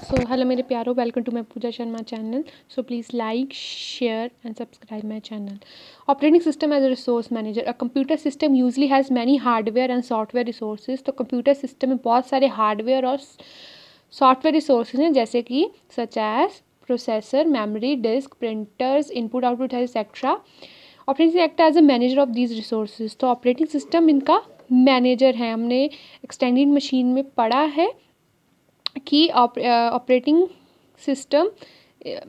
सो hello मेरे प्यारो, welcome to my Pooja Sharma channel. So please like, share and subscribe my channel. Operating system as a resource manager. A computer system usually has many hardware and software resources. तो computer system में बहुत सारे hardware और software resources हैं, जैसे कि such as processor, memory, disk, printers, input output etcetera. Operating act as a manager of these resources. तो operating system इनका मैनेजर है. हमने एक्सटेंडेड मशीन में पढ़ा है कि operating system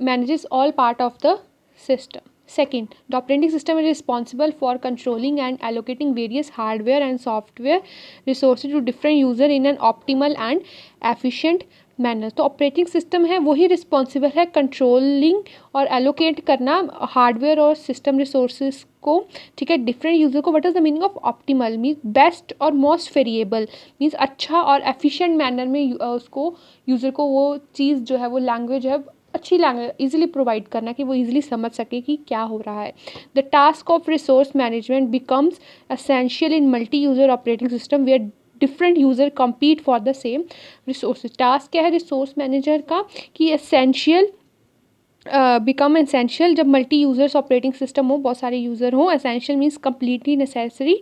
manages all part of the system. Second, the operating system is responsible for controlling and allocating various hardware and software resources to different user in an optimal and efficient manner. तो operating system है वही responsible है controlling और allocate करना hardware और system resources को, ठीक है, डिफरेंट यूज़र को. What is the meaning of optimal? Means best और मोस्ट वेरिएबल. मीन्स अच्छा और एफिशिएंट मैनर में उसको यूज़र को वो चीज़ जो है, वो लैंग्वेज है, अच्छी लैंग्वेज ईजिली प्रोवाइड करना कि वो ईजिली समझ सके कि क्या हो रहा है. The task of resource management becomes essential in multi user operating system where different user compete for the same resource. Task क्या है रिसोर्स मैनेजर का कि एसेंशियल बिकम एसेंशियल जब मल्टी यूज़र्स ऑपरेटिंग सिस्टम हो, बहुत सारे यूज़र हों. Essential means completely necessary.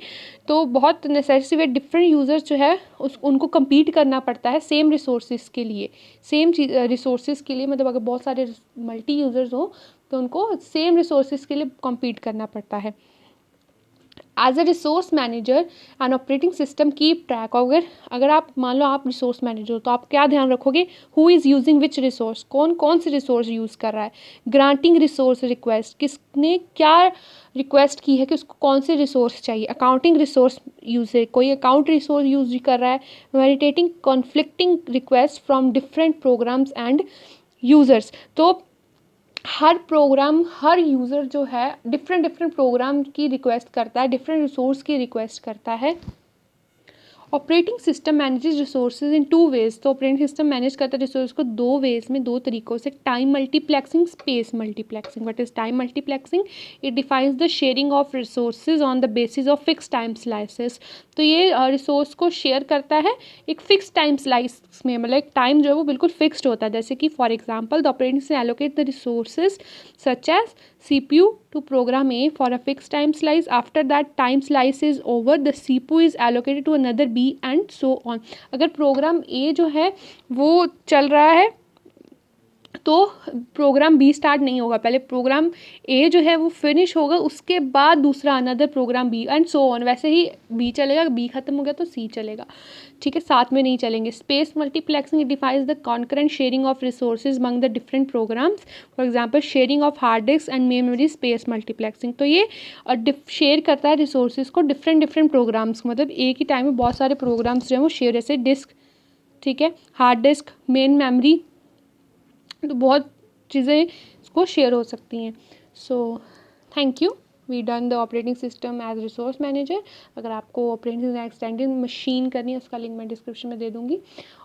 तो बहुत नेसेसरी वे डिफरेंट यूज़र्स जो है उनको कम्पीट करना पड़ता है सेम रिसोर्सेज के लिए. सेम रिसोर्सेज के लिए, मतलब अगर बहुत सारे मल्टी यूज़र्स हो तो उनको सेम रिसोर्सेज के लिए कम्पीट करना पड़ता है. As a resource manager and operating system keep track. अगर आप मान लो आप रिसोर्स मैनेजर हो तो आप क्या ध्यान रखोगे? Who is using which resource, कौन कौन से रिसोर्स यूज़ कर रहा है. ग्रांटिंग रिसोर्स रिक्वेस्ट, किसने क्या रिक्वेस्ट की है कि उसको कौन से रिसोर्स चाहिए. अकाउंटिंग रिसोर्स यूज, कोई अकाउंट रिसोर्स यूज कर रहा है. Validating conflicting request from different programs and users. तो हर प्रोग्राम, हर यूज़र जो है डिफरेंट प्रोग्राम की रिक्वेस्ट करता है, डिफरेंट रिसोर्स की रिक्वेस्ट करता है. Operating system manages resources in two ways. तो ऑपरेटिंग सिस्टम मैनेज करता है रिसोर्स को दो वेज में, दो तरीक़ों से. Time multiplexing, space multiplexing. What is time multiplexing? It defines the sharing of resources on the basis of fix time slices. तो ये रिसोर्स को शेयर करता है एक फिक्स टाइम स्लाइस में, मतलब एक टाइम जो है वो बिल्कुल फिक्स्ड होता है. जैसे कि for example the operating system allocate the resources such as CPU to program A for a fixed time slice. After that time slice is over, the CPU is allocated to another B and so on. अगर programme A जो है वो चल रहा है तो programme B start नहीं होगा, पहले प्रोग्राम ए जो है वो फिनिश होगा, उसके बाद दूसरा another program B and so on. वैसे ही बी चलेगा, बी खत्म हो गया तो सी चलेगा, ठीक है, साथ में नहीं चलेंगे. Space multiplexing defines the concurrent sharing of resources among the different programs. For example sharing of hard disk and memory. Space multiplexing तो ये शेयर करता है रिसोर्सेज को डिफरेंट प्रोग्राम्स, मतलब एक ही टाइम में बहुत सारे प्रोग्राम्स जो है वो शेयर, जैसे डिस्क, ठीक है, हार्ड डिस्क, मेन मेमोरी, तो बहुत चीज़ें इसको शेयर हो सकती हैं. So thank you. We done the operating system as resource manager. अगर आपको ऑपरेटिंग एक्सटेंडेड मशीन करनी है उसका लिंक मैं डिस्क्रिप्शन में दे दूँगी,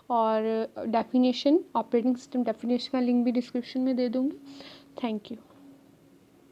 और डेफिनेशन, ऑपरेटिंग सिस्टम डेफिनेशन का लिंक भी डिस्क्रिप्शन में दे दूँगी. Thank you.